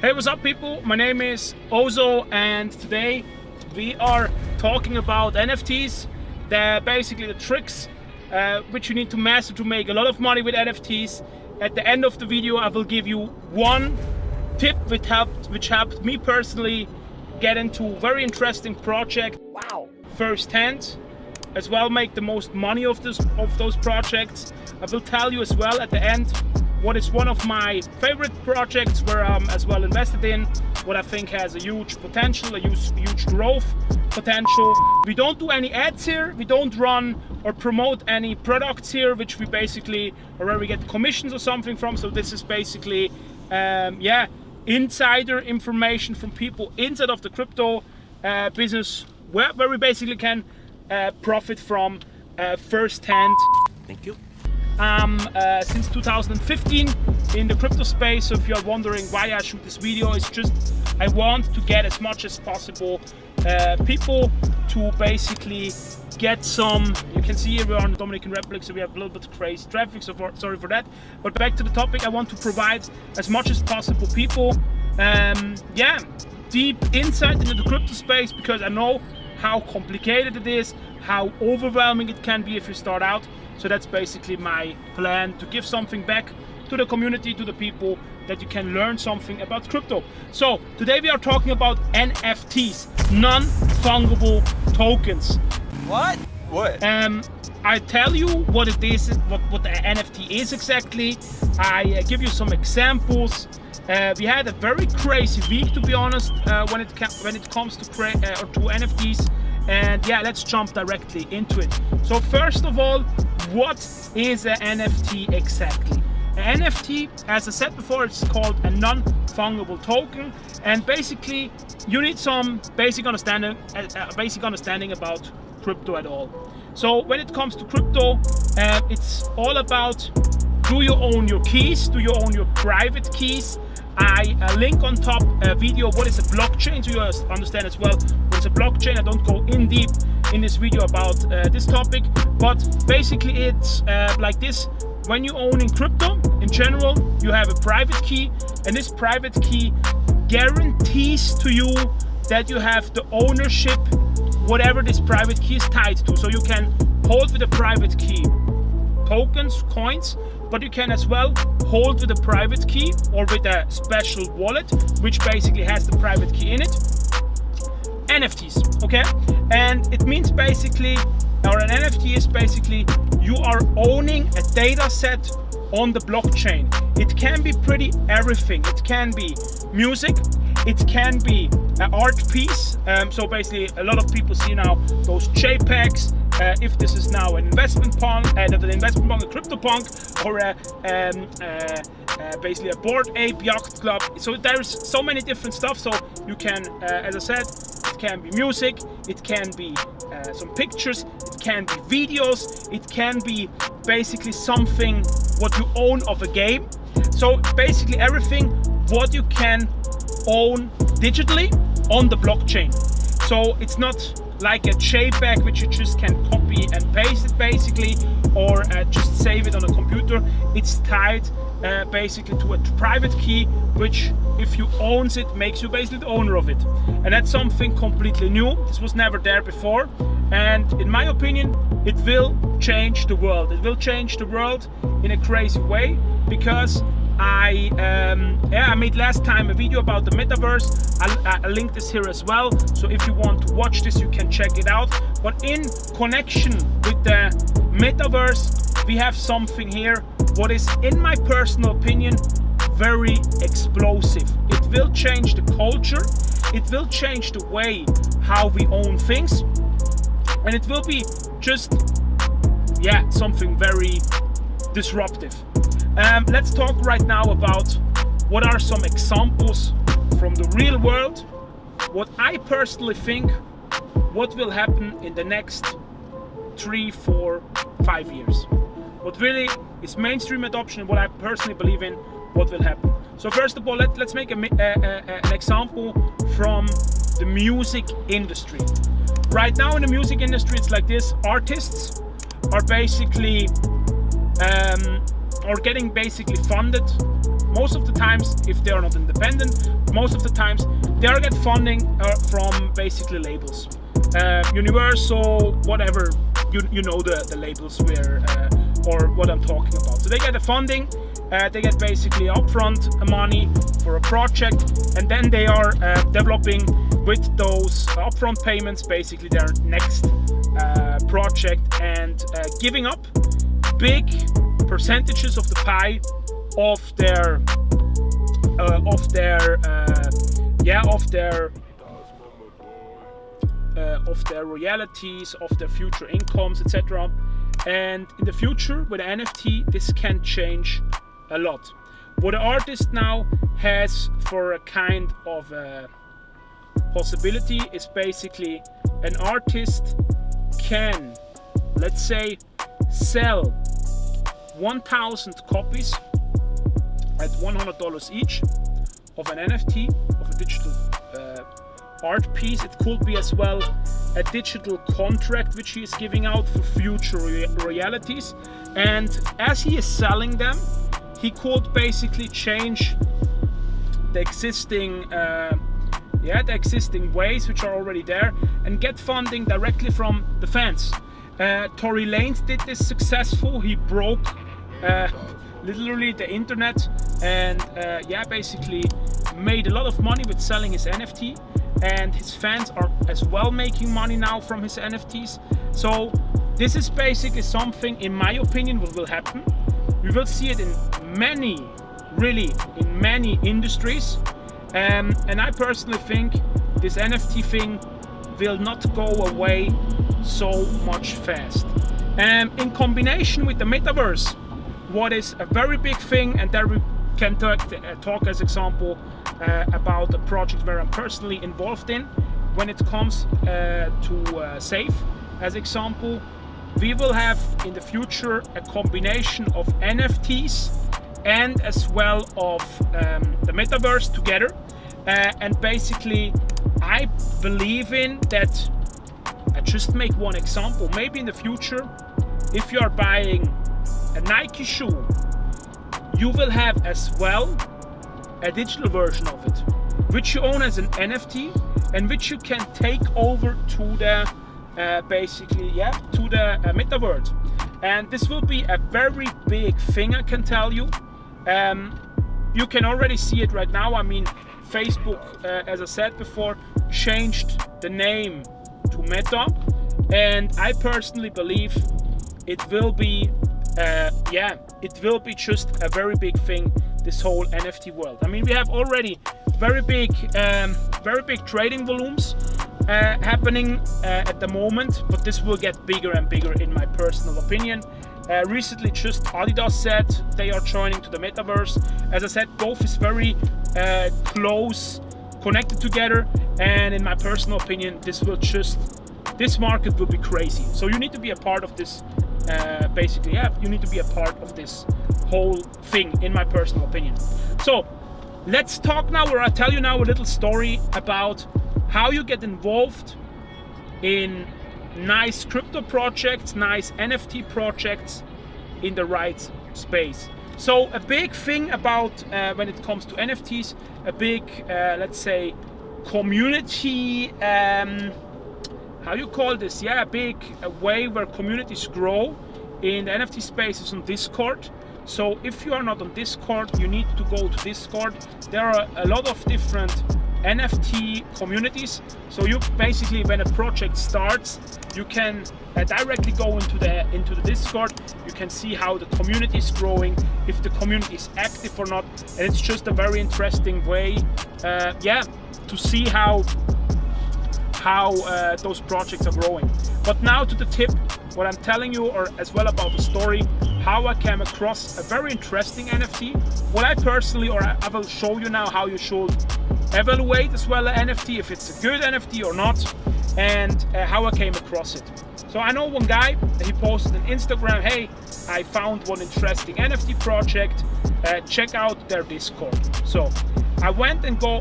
Hey, what's up people? My name is Ozo and today we are talking about NFTs. They're basically the tricks which you need to master to make a lot of money with NFTs. At the end of the video I will give you one tip which helped me personally get into a very interesting project firsthand, as well make the most money of those projects. I will tell you as well at the end what is one of my favorite projects where I'm as well invested in, what I think has a huge potential, a huge growth potential. We don't do any ads here, we don't run or promote any products here, which we basically, or where we get commissions or something from. So this is basically, insider information from people inside of the crypto business, where we basically can profit from firsthand. Thank you. Since 2015 in the crypto space, so if you're wondering why I shoot this video, it's just I want to get as much as possible people to basically get some. You can see here we are on the Dominican Republic, so we have a little bit crazy traffic, so sorry for that. But back to the topic, I want to provide as much as possible people deep insight into the crypto space, because I know how complicated it is, how overwhelming it can be if you start out. So that's basically my plan, to give something back to the community, to the people, that you can learn something about crypto. So today we are talking about NFTs, non-fungible tokens. What? I tell you what it is, what the NFT is exactly. I give you some examples. We had a very crazy week, to be honest, when it comes to NFTs. And yeah, let's jump directly into it. So first of all, what is an NFT exactly? An NFT, as I said before, it's called a non-fungible token, and basically you need some basic understanding about crypto at all. So when it comes to crypto, it's all about, do you own your keys? Do you own your private keys? I link on top a video what is a blockchain, so you understand as well what is a blockchain. I don't go in deep in this video about this topic, but basically it's like this. When you own in crypto in general, you have a private key, and this private key guarantees to you that you have the ownership whatever this private key is tied to. So you can hold with a private key tokens, coins, but you can as well hold with a private key or with a special wallet which basically has the private key in it, NFTs, okay? And it means basically, or an NFT is basically, you are owning a data set on the blockchain. It can be pretty everything. It can be music, it can be an art piece. So basically a lot of people see now those JPEGs. If this is now an investment punk, not an investment punk, a crypto punk, or basically a Bored Ape Yacht Club. So there's so many different stuff. So you can, as I said, it can be music, it can be some pictures, it can be videos, it can be basically something what you own of a game. So basically everything what you can own digitally on the blockchain. So it's not like a JPEG which you just can copy and paste it basically, or just save it on a computer. It's tied basically to a private key, which if you owns it makes you basically the owner of it. And that's something completely new. This was never there before, and in my opinion it will change the world. It will change the world in a crazy way, because I made last time a video about the Metaverse. I linked this here as well, so if you want to watch this you can check it out. But in connection with the Metaverse, we have something here what is, in my personal opinion, very explosive. It will change the culture, it will change the way how we own things, and it will be just something very disruptive. Let's talk right now about what are some examples from the real world, what I personally think what will happen in the next 3, 4, 5 years. What really is mainstream adoption, and what I personally believe in what will happen. So first of all, let's make an example from the music industry. Right now in the music industry it's like this: artists are basically or getting basically funded most of the times, if they are not independent, most of the times they are get funding from basically labels, Universal, whatever, you know the labels where or what I'm talking about. So they get the funding, they get basically upfront money for a project, and then they are developing with those upfront payments basically their next project, and giving up big percentages of the pie of their royalties, of their future incomes, etc. And in the future with NFT, this can change a lot. What an artist now has for a kind of possibility is basically an artist can, let's say, sell 1,000 copies at $100 each of an NFT, of a digital art piece. It could be as well a digital contract which he is giving out for future royalties, and as he is selling them, he could basically change the existing ways which are already there and get funding directly from the fans. Tory Lanez did this successful. He broke literally the internet, and basically made a lot of money with selling his NFT, and his fans are as well making money now from his NFTs. So this is basically something, in my opinion, what will happen. We will see it in many industries, and I personally think this NFT thing will not go away so much fast. In combination with the Metaverse, what is a very big thing, and there we can talk as example about a project where I'm personally involved in when it comes to Seiz as example. We will have in the future a combination of NFTs and as well of the Metaverse together, and basically I believe in that. I just make one example. Maybe in the future, if you are buying a Nike shoe, you will have as well a digital version of it, which you own as an NFT, and which you can take over to the Metaverse. And this will be a very big thing, I can tell you. You can already see it right now. I mean, Facebook, as I said before, changed the name to Meta, and I personally believe it will be just a very big thing, this whole NFT world. I mean, we have already very big trading volumes happening at the moment, but this will get bigger and bigger in my personal opinion. Recently just Adidas said they are joining to the Metaverse. As I said, both is very close connected together, and in my personal opinion, this market will be crazy. So you need to be a part of this. You need to be a part of this whole thing, in my personal opinion. So let's talk now, or I'll tell you now a little story about how you get involved in nice crypto projects, nice NFT projects in the right space. So a big thing about when it comes to NFTs, a big, let's say, community, how you call this? Yeah, a big way where communities grow in the NFT space is on Discord. So if you are not on Discord, you need to go to Discord. There are a lot of different NFT communities. So you basically, when a project starts, you can directly go into the Discord. You can see how the community is growing, if the community is active or not, and it's just a very interesting way, to see how those projects are growing. But now to the tip, what I'm telling you, or as well about the story, how I came across a very interesting NFT. What I personally, or I will show you now how you should evaluate as well an NFT, if it's a good NFT or not, and how I came across it. So I know one guy, he posted on Instagram, hey, I found one interesting NFT project, check out their Discord. So I went and go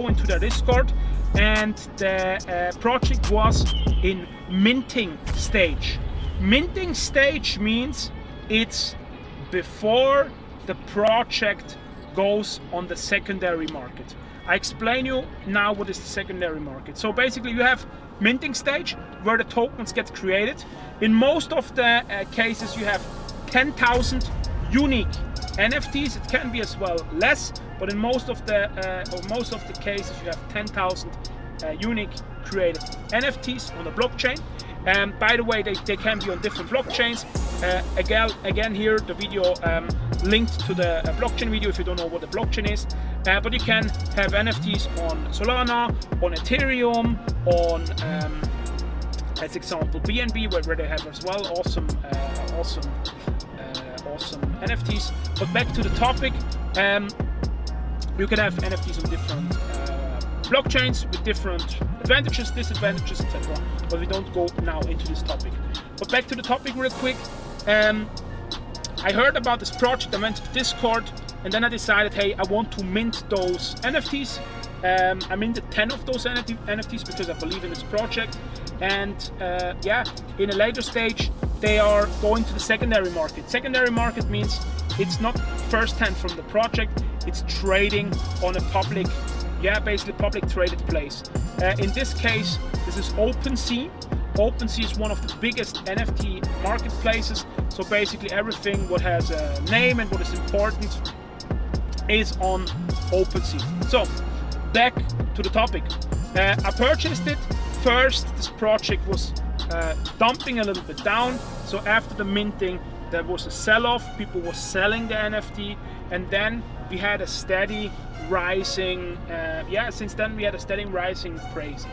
into their Discord, and the project was in minting stage. Minting stage means it's before the project goes on the secondary market. I explain you now what is the secondary market. So basically you have minting stage where the tokens get created. In most of the cases you have 10,000 unique NFTs. It can be as well less, but in most of the cases you have 10,000 unique created NFTs on the blockchain. And by the way, they can be on different blockchains. Again here the video linked to the blockchain video if you don't know what the blockchain is. But you can have NFTs on Solana, on Ethereum, on as example BNB, where they have as well awesome NFTs. But back to the topic, you can have NFTs on different blockchains with different advantages, disadvantages, etc. But we don't go now into this topic. But back to the topic real quick. I heard about this project, I went to Discord, and then I decided, hey, I want to mint those NFTs. I minted 10 of those NFTs because I believe in this project. And in a later stage, they are going to the secondary market. Secondary market means it's not first-hand from the project, it's trading on a public, basically public traded place. In this case, this is OpenSea. OpenSea is one of the biggest NFT marketplaces. So basically everything what has a name and what is important is on OpenSea. So back to the topic. I purchased it. First, this project was dumping a little bit down. So after the minting, there was a sell-off. People were selling the NFT, and then we had a steady rising. Since then we had a steady rising price.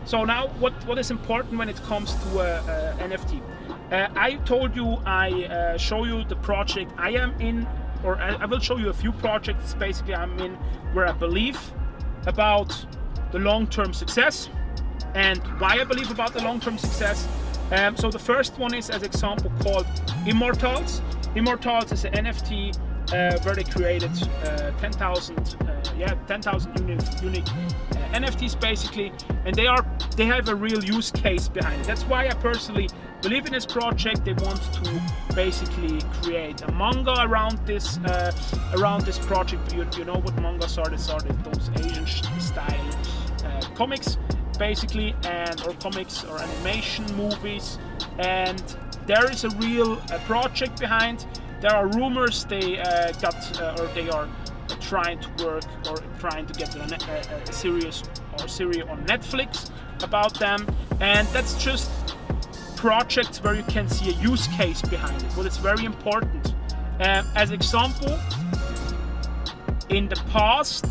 So now, what is important when it comes to NFT? I told you I show you the project I am in, or I will show you a few projects basically I'm in where I believe about the long-term success and why I believe about the long-term success. So the first one is, as example, called Immortals. Immortals is an NFT where they created 10,000 unique NFTs basically, and they have a real use case behind it. That's why I personally believe in this project. They want to basically create a manga around this project. You know what mangas are? These are those Asian style comics basically, or comics or animation movies, and there is a real project behind. There are rumors they are trying to work or trying to get a series on Netflix about them, and that's just projects where you can see a use case behind it. But it's very important. As example, in the past,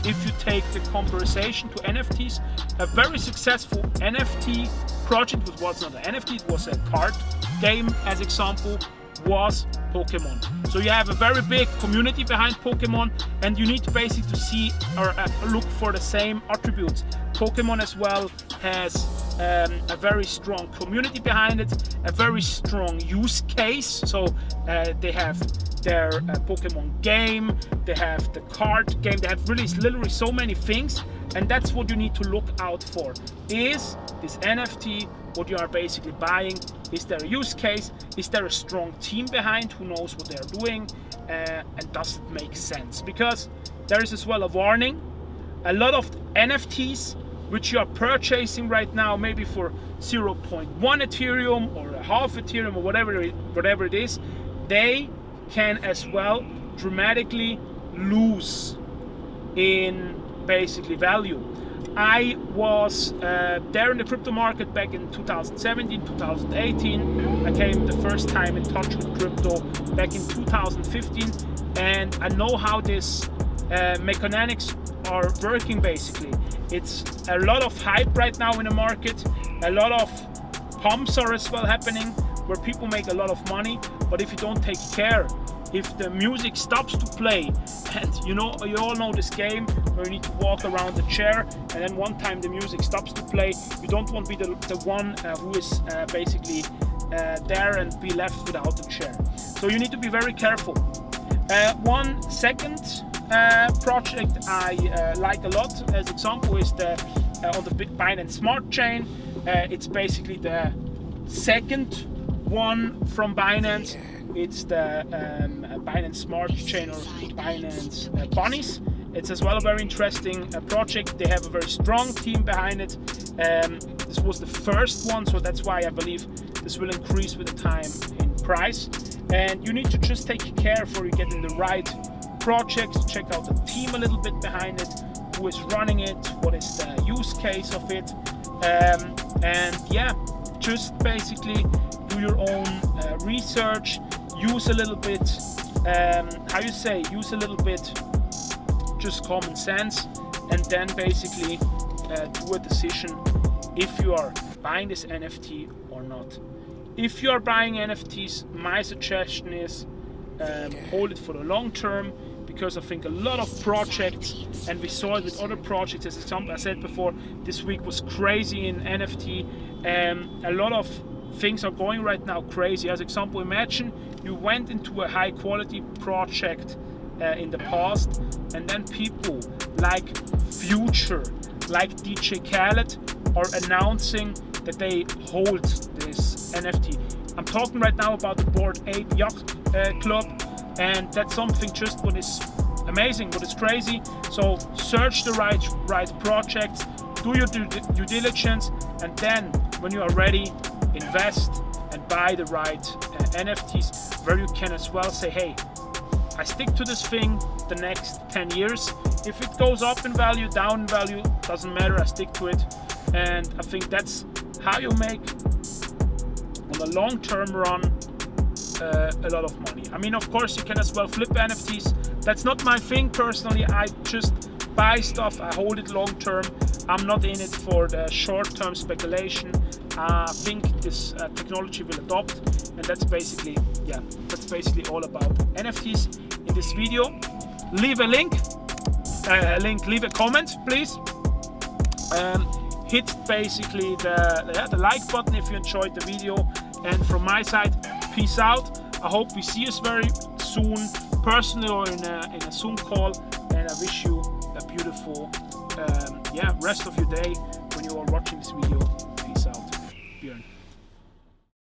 if you take the conversation to NFTs, a very successful NFT project was not an NFT, it was a card game, as example, was Pokemon. So you have a very big community behind Pokemon, and you need to basically see or look for the same attributes. Pokemon as well has a very strong community behind it, a very strong use case. So they have their Pokemon game, they have the card game, they have released literally so many things, and that's what you need to look out for. Is this NFT what you are basically buying? Is there a use case? Is there a strong team behind who knows what they're doing? And does it make sense? Because there is as well a warning. A lot of NFTs which you are purchasing right now, maybe for 0.1 Ethereum or a half Ethereum or whatever it is, they can as well dramatically lose in basically value. I was there in the crypto market back in 2017, 2018. I came the first time in touch with crypto back in 2015, and I know how this mechanics are working basically. It's a lot of hype right now in the market, a lot of pumps are as well happening where people make a lot of money, but if you don't take care, if the music stops to play, and you all know this game where you need to walk around the chair, and then one time the music stops to play, you don't want to be the one who is basically there and be left without the chair. So you need to be very careful. One second project I like a lot as example is the on the Binance Smart Chain. It's basically the second one from Binance. it's the Binance Smart Chain, or Binance Bunnies. It's as well a very interesting project. They have a very strong team behind it. This was the first one, so that's why I believe this will increase with the time in price. And you need to just take care for you getting the right projects. Check out the team a little bit behind it, who is running it, what is the use case of it, and yeah, just basically do your own research. Use a little bit, use a little bit just common sense, and then basically do a decision if you are buying this NFT or not. If you are buying NFTs, my suggestion is hold it for the long term, because I think a lot of projects, and we saw it with other projects, as example I said before, this week was crazy in NFT. A lot of things are going right now crazy. As example, imagine you went into a high quality project in the past, and then people like Future, like DJ Khaled are announcing that they hold this NFT. I'm talking right now about the Bored Ape Yacht Club, and that's something just what is amazing, what is crazy. So search the right projects, do your due diligence, and then when you are ready, invest and buy the right NFTs, where you can as well say, hey, I stick to this thing the next 10 years. If it goes up in value, down in value, doesn't matter, I stick to it. And I think that's how you make, on the long-term run, a lot of money. I mean, of course, you can as well flip NFTs. That's not my thing personally. I just buy stuff, I hold it long-term. I'm not in it for the short-term speculation. I think this technology will adopt, and that's basically all about NFTs in this video. Leave a link, leave a comment, please. Hit basically the like button if you enjoyed the video. And from my side, peace out. I hope we see us very soon, personally or in a Zoom call. And I wish you a beautiful rest of your day when you are watching this video. Peace out, Björn.